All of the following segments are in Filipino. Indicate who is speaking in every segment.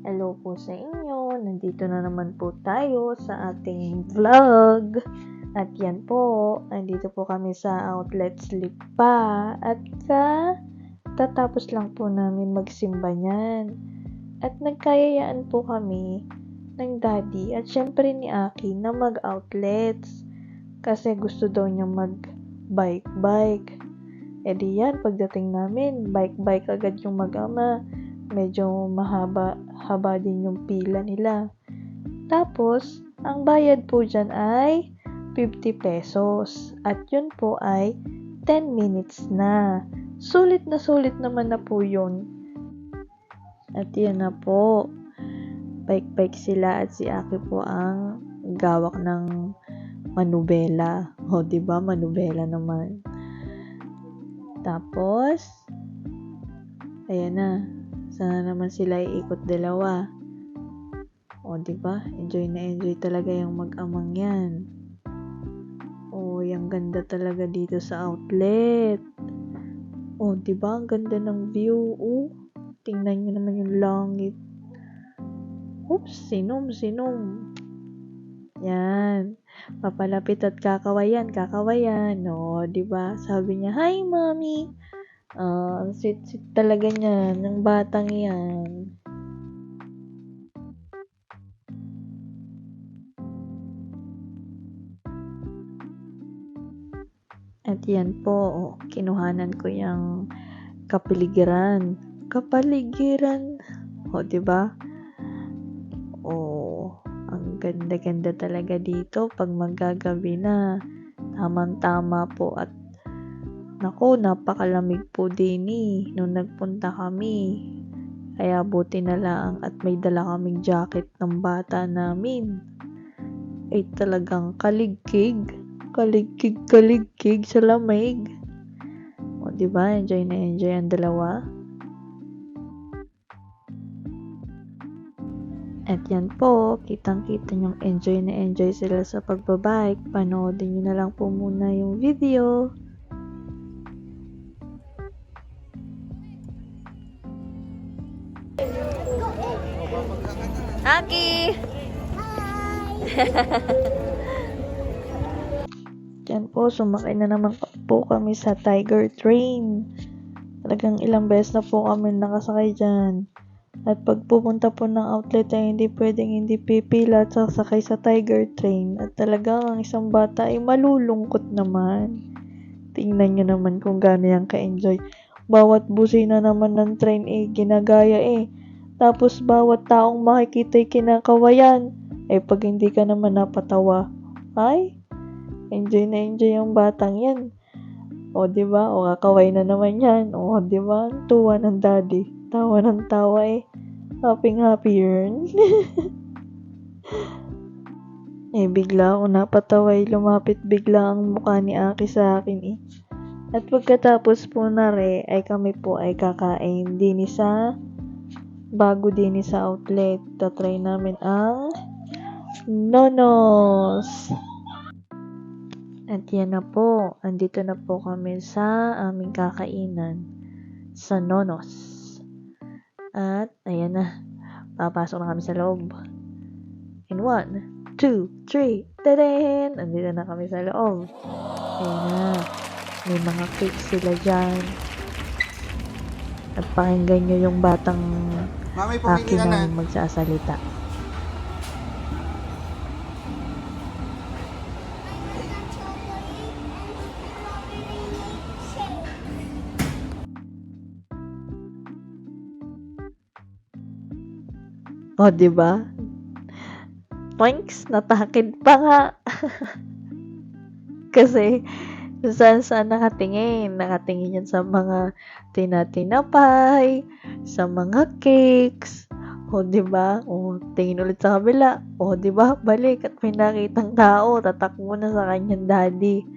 Speaker 1: Hello po sa inyo, nandito na naman po tayo sa ating vlog. At yan po, nandito po kami sa outlet sleep pa. At tatapos lang po namin magsimba niyan. At nagkayayaan po kami ng daddy at syempre ni Aki na mag-outlets. Kasi gusto daw niya mag-bike. E di yan, pagdating namin, bike agad yung mag-ama. Medyo mahaba din yung pila nila. Tapos, ang bayad po dyan ay 50 pesos. At yun po ay 10 minutes na. Sulit naman na po yun. At yan na po. Bike sila at si Aki po ang gawak ng manubela. O, diba? Manubela naman. Tapos, ayan na. Sana naman sila iikot dalawa. O, diba? Enjoy na enjoy talaga yung mag-amang yan. O, yung ganda talaga dito sa outlet. O, diba? Ang ganda ng view. O, tingnan nyo naman yung langit. Oops, sinom. Yan. Papalapit at kakawayan. O, diba? Sabi niya, "Hi, mommy." Ang sweet talaga niya, ng batang yan. At yan po, kinuhanan ko yung kapaligiran. O, diba? O, ang ganda-ganda talaga dito pag magagabi na. Tamang-tama po at naku, napakalamig po din nung nagpunta kami. Kaya buti na lang at may dala kaming jacket ng bata namin. Ay talagang kaligkig sa lamig. O, diba? Enjoy na enjoy ang dalawa. At yan po, kitang-kita nyong enjoy na enjoy sila sa pagbabike. Panoodin nyo na lang po muna yung video. Aki! Diyan po, sumakay na naman po kami sa Tiger Train. Talagang ilang beses na po kami nakasakay dyan. At pag pupunta po ng outlet ay hindi pwedeng hindi pipila at sasakay sa Tiger Train. At talagang ang isang bata ay malulungkot naman. Tingnan nyo naman kung gaano yan ka-enjoy. Bawat busina naman ng train ginagaya Tapos bawat taong makikita'y kinakawayan. Pag hindi ka naman napatawa, ay, enjoy na enjoy yung batang yan. O, diba? O, kakaway na naman yan. O, diba? Tuwa ng daddy. Tawa ng tawa Happy yun. Bigla ako napatawa lumapit bigla ang mukha ni Aki sa akin At pagkatapos po ay kami po ay kakain din bago din sa outlet. Tatry namin ang nonos. At yan na po. Andito na po kami sa aming kakainan sa nonos. At ayan na. Papasok na kami sa loob. In 1, 2, 3. Tadaan! Andito na kami sa loob. Ayan na. May mga cake sila dyan. At pakinggan nyo yung batang Aki na magsasalita. O, di ba? Thanks, natakid pa nga. Kasi, saan nakatingin? Nakatingin yan sa mga tinatinapay, sa mga cakes. O, di ba? O, tingin ulit sa kabila. O, di ba? Balik at may nakitang tao, tatakbo na sa kanyang daddy.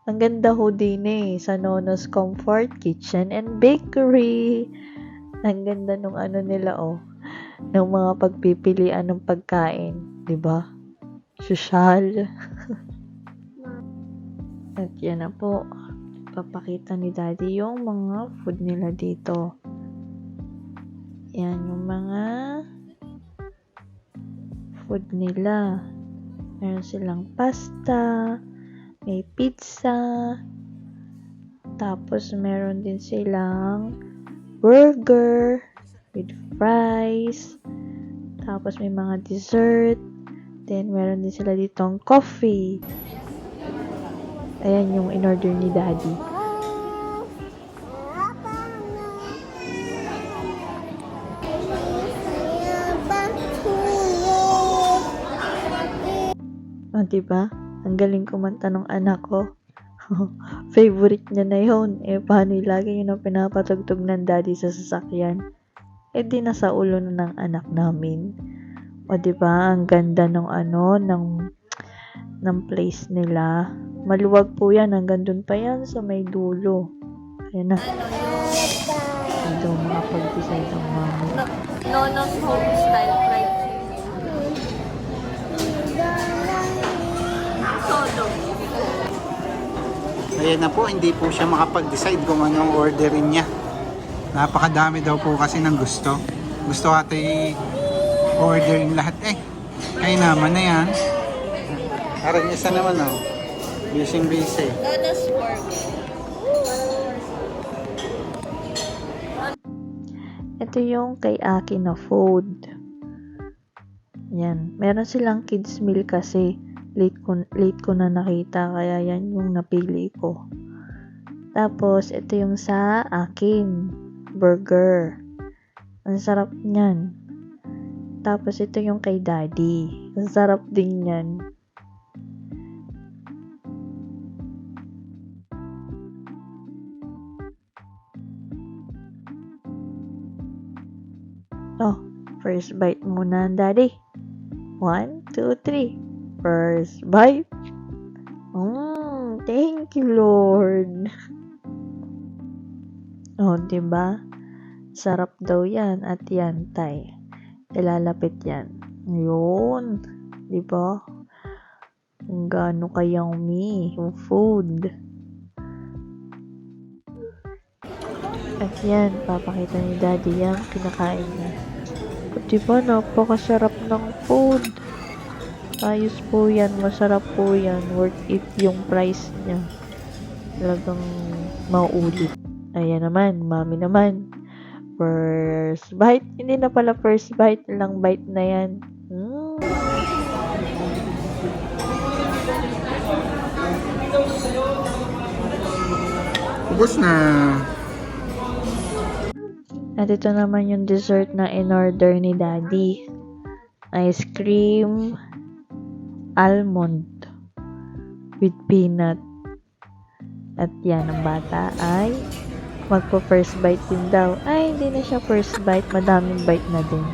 Speaker 1: Ang ganda ho din sa Nono's Comfort Kitchen and Bakery. Ang ganda nung nila ng mga pagpipilian ng pagkain, 'di ba? Sosyal. At yan na po. Papakita ni Daddy yung mga food nila dito. Yan yung mga food nila. Meron silang pasta, may pizza, tapos meron din silang burger with fries, tapos may mga dessert, then meron din sila ditong coffee. Ayan yung in-order ni Daddy. O, diba? Ang galing kumanta ng anak ko. Favorite niya na yun. Paano lagi yun ang pinapatugtog ng Daddy sa sasakyan? Di nasa ulo na ng anak namin. O, diba? Ang ganda ng ng place nila. Maluwag po yan. Hanggang dun pa yan sa may dulo. Ayan na. Hindi daw makapag-decide ang mami.
Speaker 2: Nono's home style fried solo.
Speaker 3: Ayan na po, hindi po siya makapag-decide kung anong orderin niya. Napakadami daw po kasi ng gusto. Gusto ate orderin lahat Kaya naman na yan. Parang isa naman Busy.
Speaker 2: Nono's burger.
Speaker 1: Ito yung kay Aki na food. Yan. Meron silang kids meal kasi. Late ko na nakita. Kaya yan yung napili ko. Tapos, ito yung sa akin. Burger. Ang sarap niyan. Tapos, ito yung kay Daddy. Ang sarap din yan. Oh, first bite muna, Daddy. 1, 2, 3. First bite. Thank you, Lord. Oh, diba? Sarap daw yan at yan, tay. Ilalapit yan. Yun. Diba? Kung gaano ka-yummy yung food. At yan, papakita ni Daddy yan, kinakain niya. Diba, napakasarap ng food. Ayos po yan, masarap po yan. Worth it yung price niya. Talagang mauulit. Ayan naman, mami naman. First bite. Hindi na pala first bite, lang bite na yan.
Speaker 3: Ubus na.
Speaker 1: At ito naman yung dessert na in-order ni Daddy. Ice cream, almond with peanut. At yan, ang bata ay magpo-first bite din daw. Ay, hindi na siya first bite. Madaming bite na din.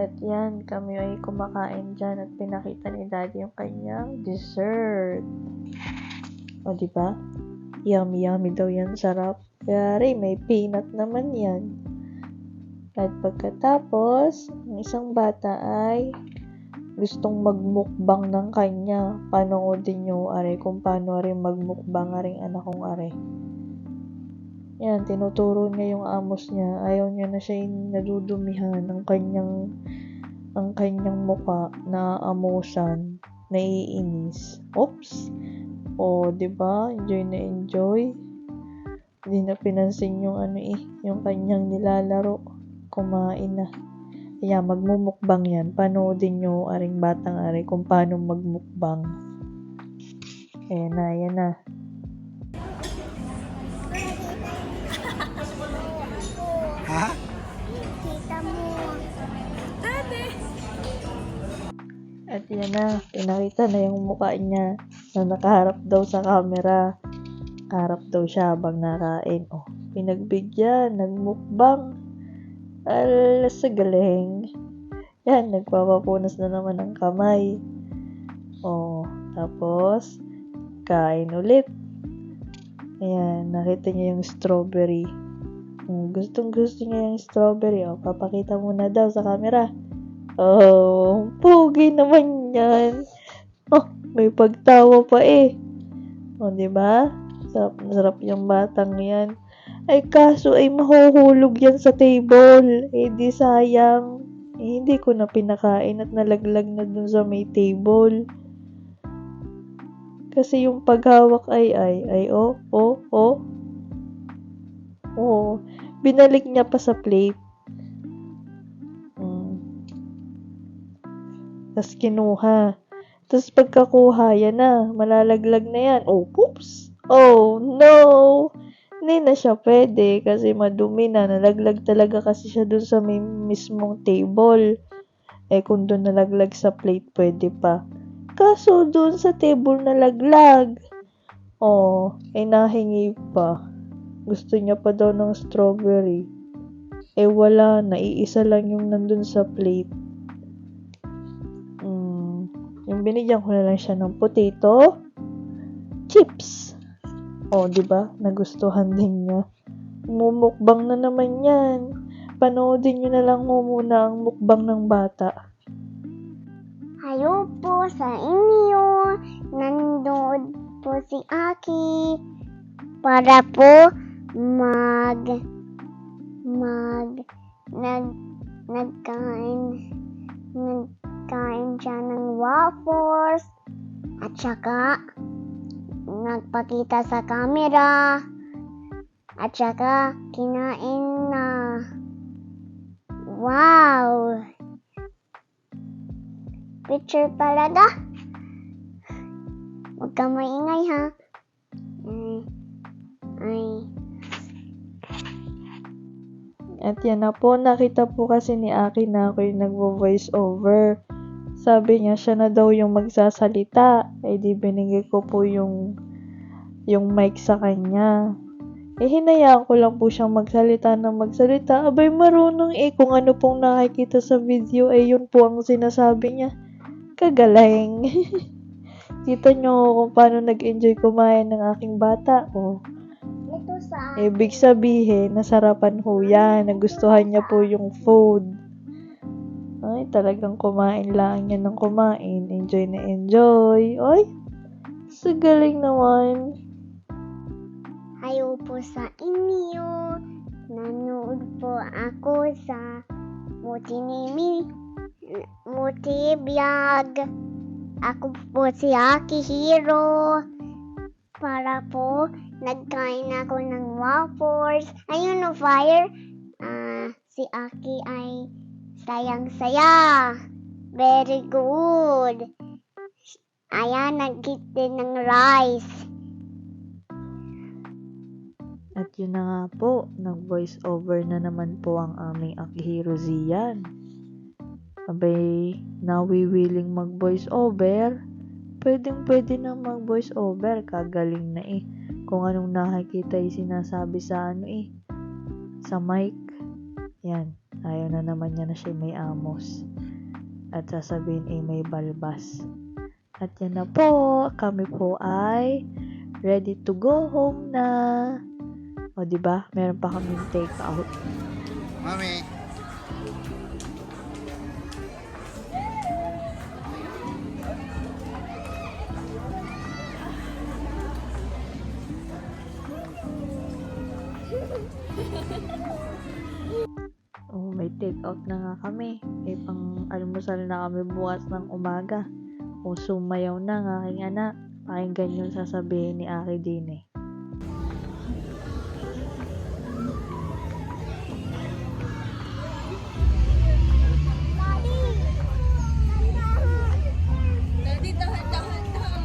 Speaker 1: At yan, kami ay kumakain dyan at pinakita ni Daddy yung kanyang dessert. O, diba? Yummy, yummy daw yan. Sarap. Kaya may peanut naman yan. At pagkatapos, ang isang bata ay gustong magmukbang ng kanya. Panoodin nyo, kung paano rin magmukbang aring anak kong are. Yan, tinuturo niya yung amos niya. Ayaw niya na siya yung nadudumihan ng kanyang muka na amosan, naiinis. Oops! O, diba? Enjoy na enjoy. Hindi na pinansin yung yung kanyang nilalaro. Kumain na. Kaya magmumukbang yan. Panoodin nyo aring batang ari kung paano magmukbang. Yan na.
Speaker 3: Ha?
Speaker 2: Kita mo. Dati.
Speaker 1: At yan na, pinakita na yung mukha niya na nakaharap daw sa camera. Harap daw siya habang nakain. Oh, pinagbigyan, nagmukbang. Alas sa galing. Yan, nagpapapunas na naman ng kamay. Oh, tapos, kain ulit. Ayan, nakita niya yung strawberry. Gustong gusto niya yung strawberry. Oh, papakita muna daw sa camera. Oh, pogi naman yan. Oh, may pagtawa pa eh. Oh, diba? Sarap yung batang yan. Ay, kaso ay mahuhulog yan sa table. Eh, di sayang. Eh, hindi ko na pinakain at nalaglag na dun sa may table. Kasi yung paghawak ay, binalik niya pa sa plate. Tapos kinuha. Tapos pagkakuha, yan na. Malalaglag na yan. Oh, poops! Oh, no! Hindi na siya pwede kasi madumi na. Nalaglag talaga kasi siya dun sa may mismong table. Eh, kung dun nalaglag sa plate, pwede pa. Kaso dun sa table nalaglag. Oh, eh nahingi pa. Gusto niya pa daw ng strawberry. Eh, wala. Naiisa lang yung nandun sa plate. Yung binigyan ko na lang siya ng potato chips. Oh, 'di ba? Nagustuhan din niya. Mumukbang na naman 'yan. Panoodin niyo na lang muna ang mukbang ng bata.
Speaker 2: Hayo po sa inyo. Nandun po si Aki. Para po nagkain siya ng waffles at saka nagpakita sa camera at saka kinain na. Wow! Picture talaga. Huwag ka maingay ha.
Speaker 1: At yan na po, nakita po kasi ni Aki na ako yung nagvo-voice over. Sabi niya, siya na daw yung magsasalita. Eh di binigay ko po yung mic sa kanya. Eh hinayaan ko lang po siyang magsalita. Abay marunong eh, kung ano pong nakikita sa video, eh yun po ang sinasabi niya. Kagaling. Kita nyo kung paano nag-enjoy kumain ng aking bata. Oh.
Speaker 2: Ito sa
Speaker 1: Ibig sabihin, nasarapan ho yan. Nagustuhan niya po yung food. Ay, talagang kumain lang yan ng kumain. Enjoy na enjoy. Ay, sa galing naman.
Speaker 2: Hayo po sa inyo. Nanood po ako sa Muti Vlog. Ako po si Aki Hero. Para po, nagkain ako ng waffles. Ayun o, fire. Si Aki ay sayang-saya. Very good. Ayan, nag-eat din ng rice.
Speaker 1: At yun na nga po, nag-voice over na naman po ang aming Akihiro Zian. Abay, nawiwiling mag-voice over. Pwedeng-pwede na mag-voice over. Kagaling na eh. Kung anong nakikita yung sinasabi sa sa mic. Yan. Ayaw na naman niya na siya may amos. At sasabihin may balbas. At yan na po. Kami po ay ready to go home na. O diba? Meron pa kaming take out.
Speaker 3: Mami.
Speaker 1: mag-check out na nga kami. Pang almusal na kami bukas ng umaga. O sumayaw na ng aking anak. Pakinggan yung sasabihin ni Aki din.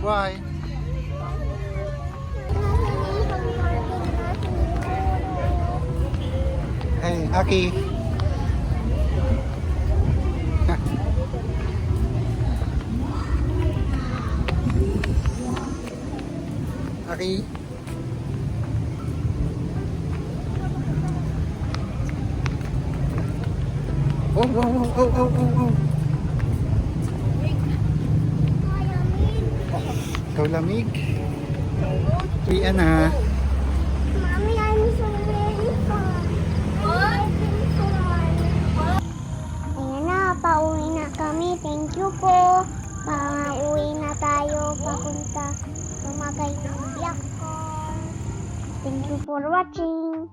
Speaker 3: Why? Hey, Aki. Aki. Oh, oh, oh, oh, oh, oh, oh. Ikaw lamig. Iyan na.
Speaker 2: Mommy, I'm so ready for what? Ayan na, pauwi na kami. Thank you po. Pauwi na tayo papunta Lumagay ng Biak. Thank you for watching.